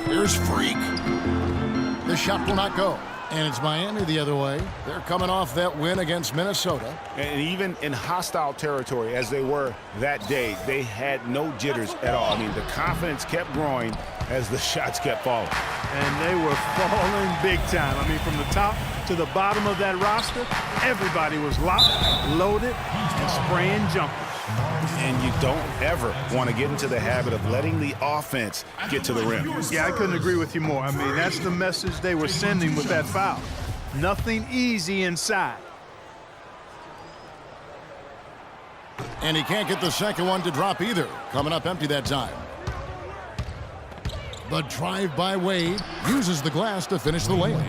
Here's Freak. The shot will not go. And it's Miami the other way. They're coming off that win against Minnesota. And even in hostile territory, as they were that day, they had no jitters at all. I mean, the confidence kept growing as the shots kept falling. And they were falling big time. I mean, from the top to the bottom of that roster, everybody was locked, loaded, and spraying jumpers. And you don't ever want to get into the habit of letting the offense get to the rim. Yeah, I couldn't agree with you more. I mean, that's the message they were sending with that foul. Nothing easy inside. And he can't get the second one to drop either. Coming up empty that time. The drive by Wade uses the glass to finish the layup.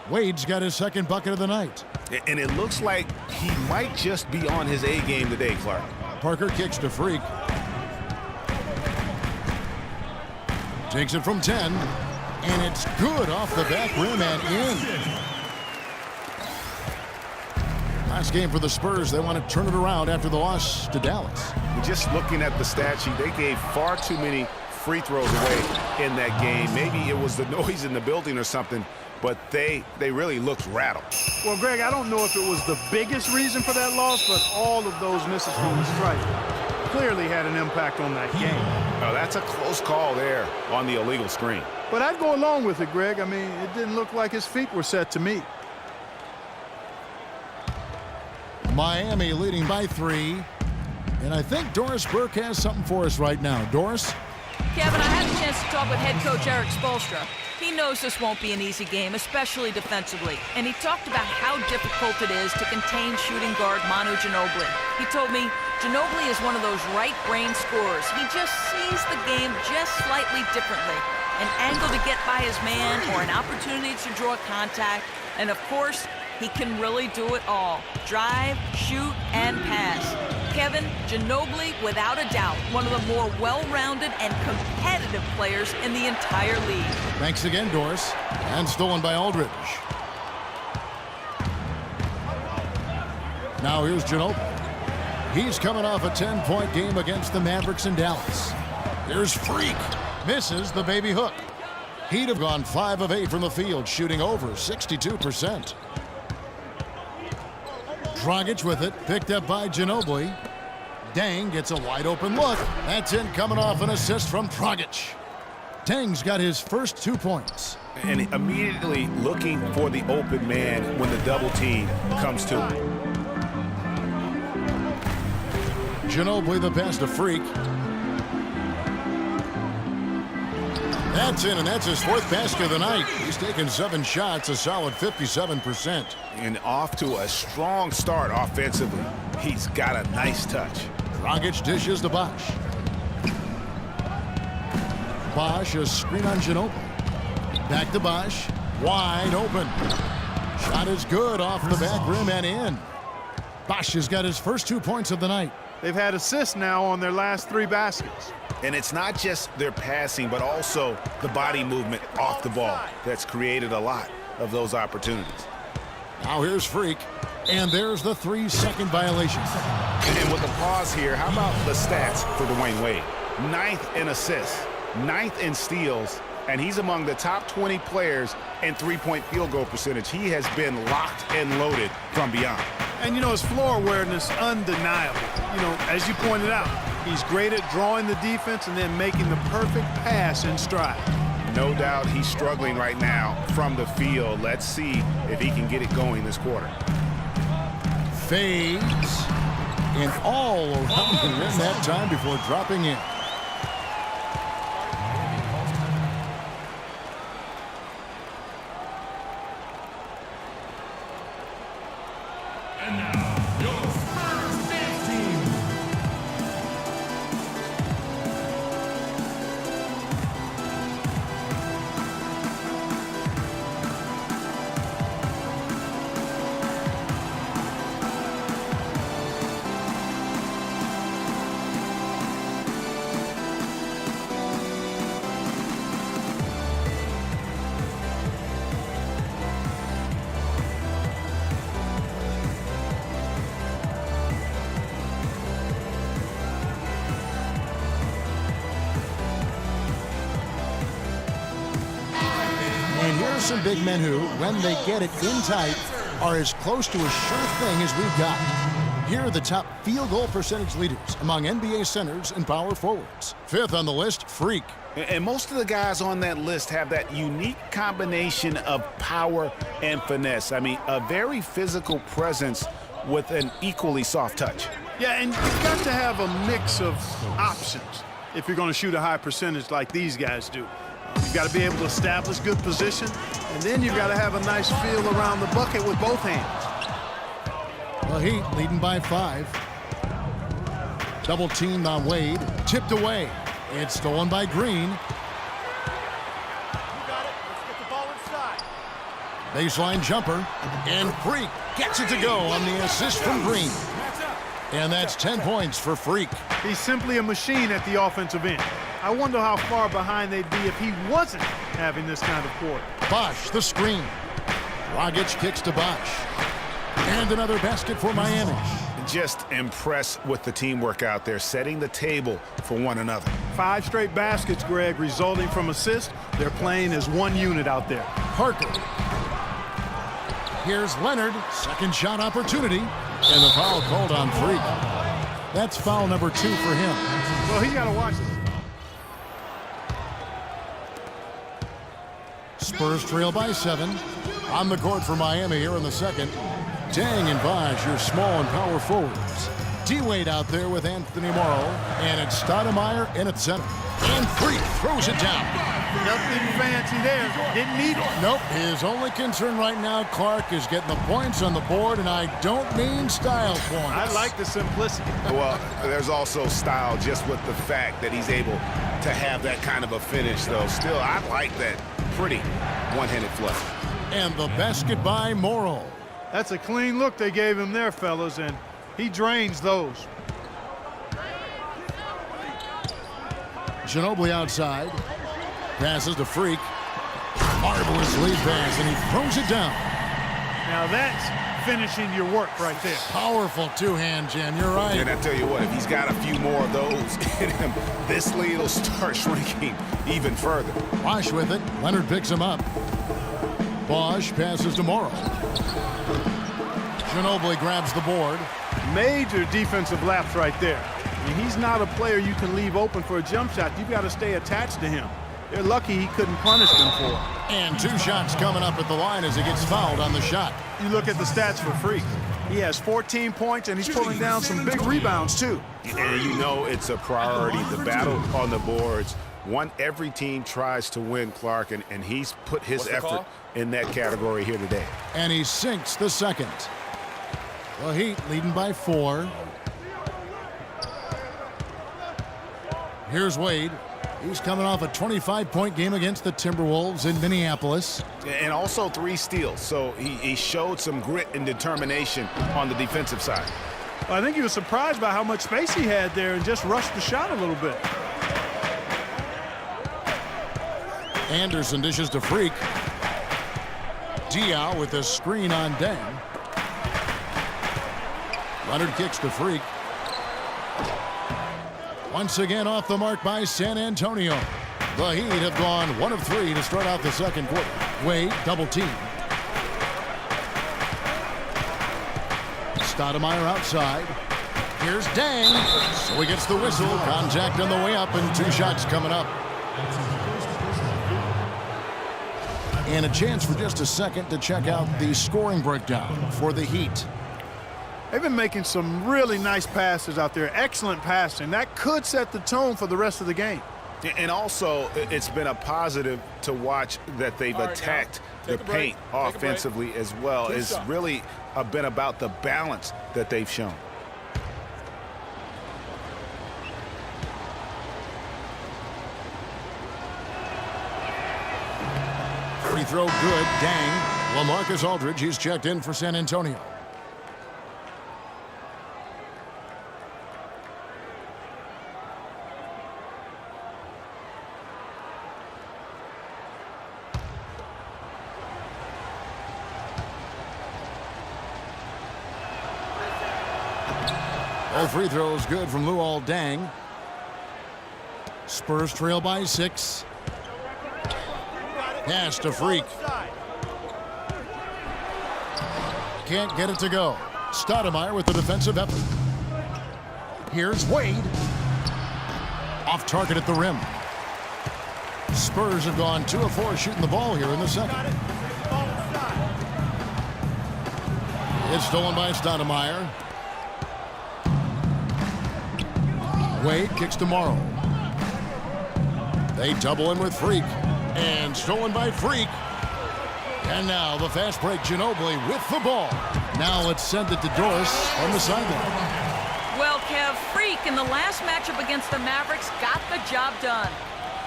Wade's got his second bucket of the night. And it looks like he might just be on his A game today, Clark. Parker kicks to Freak. Takes it from 10. And it's good off the back rim and in. Last game for the Spurs. They want to turn it around after the loss to Dallas. Just looking at the stat sheet, they gave far too many free throws away in that game. Maybe it was the noise in the building or something, but they really looked rattled. Well, Greg, I don't know if it was the biggest reason for that loss, but all of those misses from the stripe clearly had an impact on that game. Oh, that's a close call there on the illegal screen. But I'd go along with it, Greg. I mean, it didn't look like his feet were set to me. Miami leading by 3. And I think Doris Burke has something for us right now. Doris? Kevin, I had a chance to talk with head coach Eric Spoelstra. He knows this won't be an easy game, especially defensively. And he talked about how difficult it is to contain shooting guard Manu Ginobili. He told me Ginobili is one of those right-brain scorers. He just sees the game just slightly differently. An angle to get by his man or an opportunity to draw contact. And of course, he can really do it all. Drive, shoot, and pass. Kevin, Ginobili, without a doubt, one of the more well-rounded and competitive players in the entire league. Thanks again, Doris. And stolen by Aldridge. Now here's Ginobili. He's coming off a 10-point game against the Mavericks in Dallas. Here's Freak. Misses the baby hook. He'd have gone 5 of 8 from the field, shooting over 62%. Dragic with it, picked up by Ginobili. Deng gets a wide open look. That's in, coming off an assist from Dragic. Deng's got his first 2 points. And immediately looking for the open man when the double team comes to him. Ginobili the pass to Freak. That's in, and that's his 4th basket of the night. He's taken 7 shots, a solid 57%. And off to a strong start offensively. He's got a nice touch. Dragic dishes to Bosh. Bosh, a screen on Ginobili. Back to Bosh. Wide open. Shot is good off the back rim and in. Bosh has got his first 2 points of the night. They've had assists now on their last 3 baskets. And it's not just their passing, but also the body movement off the ball that's created a lot of those opportunities. Now here's Freak. And there's the 3-second violation. And with the pause here, how about the stats for Dwayne Wade? 9th in assists, 9th in steals, and he's among the top 20 players in three-point field goal percentage. He has been locked and loaded from beyond. And, you know, his floor awareness undeniable. You know, as you pointed out, he's great at drawing the defense and then making the perfect pass in stride. No doubt he's struggling right now from the field. Let's see if he can get it going this quarter. Fades. And all around the rim that time before dropping in. some big men who, when they get it in tight, are as close to a sure thing as we've got. Here are the top field goal percentage leaders among NBA centers and power forwards. Fifth on the list, Freak. And most of the guys on that list have that unique combination of power and finesse. I mean, a very physical presence with an equally soft touch. Yeah, and you've got to have a mix of options if you're going to shoot a high percentage like these guys do. You've got to be able to establish good position, and then you've got to have a nice feel around the bucket with both hands. The Heat leading by 5. Double teamed on Wade. Tipped away. It's stolen by Green. You got it. Let's get the ball inside. Baseline jumper. And Freak gets it to go on the assist from Green. And that's 10 points for Freak. He's simply a machine at the offensive end. I wonder how far behind they'd be if he wasn't having this kind of quarter. Bosh, the screen. Dragic kicks to Bosh. And another basket for Miami. Just impressed with the teamwork out there, setting the table for one another. 5 straight baskets, Greg, resulting from assists. They're playing as one unit out there. Parker. Here's Leonard. Second shot opportunity. And the foul called on Freak. That's foul number 2 for him. Well, he got to watch this. Spurs trail by 7. On the court for Miami here in the second. Dang and Bosh, your small and power forwards. D-Wade out there with Anthony Morrow. And it's Stoudemire in at center. And Freak throws it down. Nothing fancy there. Didn't need it. Nope. His only concern right now, Clark, is getting the points on the board, and I don't mean style points. I like the simplicity. Well, there's also style just with the fact that he's able to have that kind of a finish, though. Still, I like that pretty one-handed flush. And the basket by Morrow. That's a clean look they gave him there, fellas, and he drains those. Ginobili outside. Passes to Freak. Marvelous lead pass, and he throws it down. Now that's finishing your work right there. Powerful two-hand jam. You're right. And I tell you what, if he's got a few more of those in him, this lead will start shrinking even further. Bosh with it. Leonard picks him up. Bosh passes to Morrow. Ginobili grabs the board. Major defensive lapse right there. I mean, he's not a player you can leave open for a jump shot. You've got to stay attached to him. They're lucky he couldn't punish them for it. And 2 shots coming up at the line as he gets fouled on the shot. You look at the stats for Freak. He has 14 points, and he's pulling down some big rebounds, too. And you know it's a priority, the battle on the boards. Every team tries to win, Clark, and he's put his effort in that category here today. And he sinks the second. The Heat leading by 4. Here's Wade. He's coming off a 25-point game against the Timberwolves in Minneapolis. And also 3 steals, so he showed some grit and determination on the defensive side. Well, I think he was surprised by how much space he had there and just rushed the shot a little bit. Anderson dishes to Freak. Diaw with a screen on Deng. Leonard kicks to Freak. Once again off the mark by San Antonio. The Heat have gone 1 of 3 to start out the second quarter. Wade double team. Stoudemire outside. Here's Deng. So he gets the whistle. Contact on the way up and 2 shots coming up. And a chance for just a second to check out the scoring breakdown for the Heat. They've been making some really nice passes out there. Excellent passing. That could set the tone for the rest of the game. And also, it's been a positive to watch that they've attacked the paint offensively as well. It's really been about the balance that they've shown. Free throw good. Deng. LaMarcus Aldridge, he's checked in for San Antonio. All free throws good from Luol Deng. Spurs trail by 6. Pass to Freak. can't get it to go. Stoudemire with the defensive effort. Here's Wade. Off target at the rim. Spurs have gone 2 of 4 shooting the ball here in the second. It's stolen by Stoudemire. Wade kicks to Morrow. They double in with Freak. And stolen by Freak. And now the fast break, Ginobili with the ball. Now let's send it to Doris on the sideline. Well, Kev, Freak in the last matchup against the Mavericks got the job done.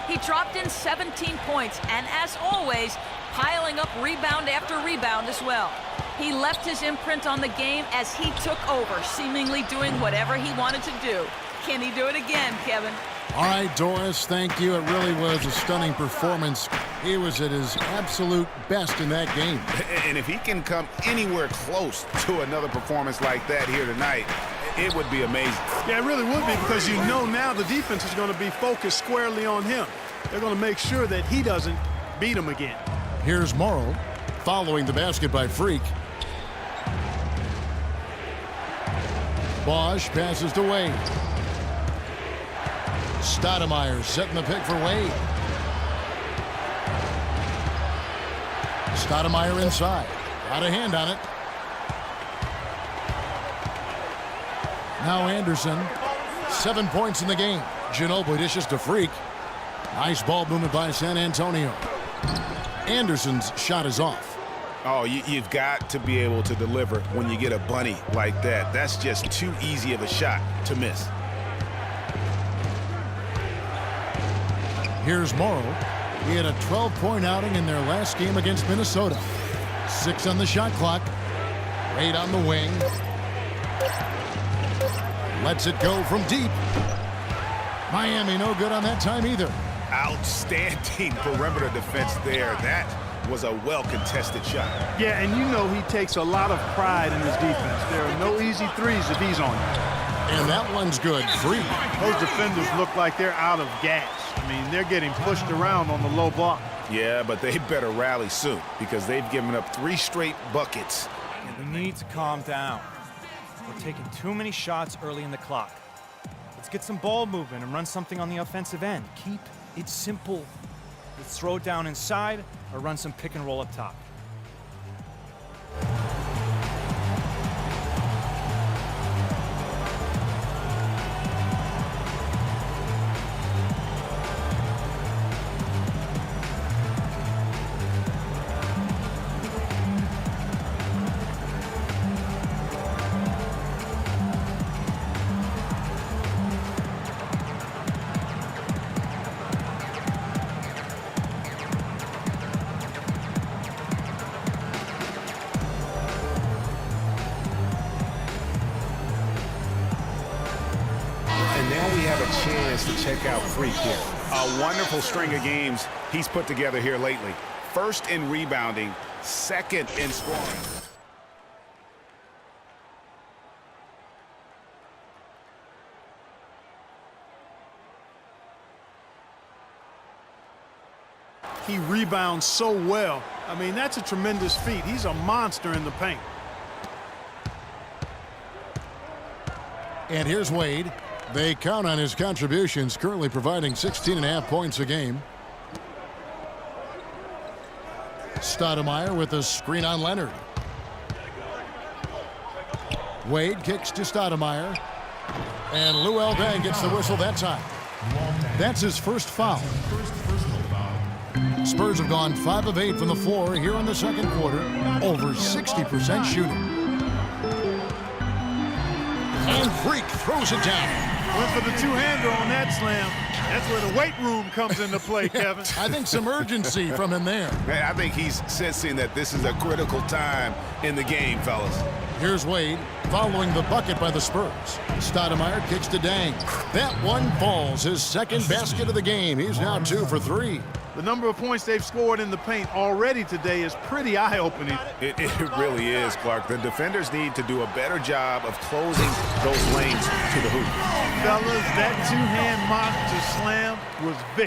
He dropped in 17 points, and as always, piling up rebound after rebound as well. He left his imprint on the game as he took over, seemingly doing whatever he wanted to do. Can he do it again, Kevin? All right, Doris, thank you. It really was a stunning performance. He was at his absolute best in that game. And if he can come anywhere close to another performance like that here tonight, it would be amazing. Yeah, it really would be, because you know now the defense is going to be focused squarely on him. They're going to make sure that he doesn't beat him again. Here's Morrow following the basket by Freak. Bosch passes to Wade. Stoudemire setting the pick for Wade. Stoudemire inside. Got a hand on it. Now Anderson. 7 points in the game. Ginobili dishes to Freak. Nice ball movement by San Antonio. Anderson's shot is off. Oh, you've got to be able to deliver when you get a bunny like that. That's just too easy of a shot to miss. Here's Morrow. He had a 12-point outing in their last game against Minnesota. 6 on the shot clock. Wade on the wing. Lets it go from deep. Miami no good on that time either. Outstanding perimeter defense there. That was a well-contested shot. Yeah, and you know he takes a lot of pride in his defense. There are no easy threes if he's on you. And that one's good. Free. Those defenders look like they're out of gas. I mean, they're getting pushed around on the low block. Yeah, but they better rally soon, because they've given up 3 straight buckets. We need to calm down. We're taking too many shots early in the clock. Let's get some ball movement and run something on the offensive end. Keep it simple. Let's throw it down inside or run some pick and roll up top. To check out Freak here. A wonderful string of games he's put together here lately. First in rebounding, second in scoring. He rebounds so well. I mean, that's a tremendous feat. He's a monster in the paint. And here's Wade. They count on his contributions, currently providing 16.5 points a game. Stoudemire with a screen on Leonard. Wade kicks to Stoudemire. And Luol Deng gets the whistle that time. That's his first foul. Spurs have gone 5 of 8 from the floor here in the second quarter. Over 60% shooting. And Freak throws it down. Went for the two-hander on that slam. That's where the weight room comes into play, Kevin. I think some urgency from him there. I think he's sensing that this is a critical time in the game, fellas. Here's Wade following the bucket by the Spurs. Stoudemire kicks to Deng. That one falls, his second basket of the game. He's now 2 for 3. The number of points they've scored in the paint already today is pretty eye-opening. It really is, Clark. The defenders need to do a better job of closing those lanes to the hoop. Fellas, that two-hand mock to slam was big.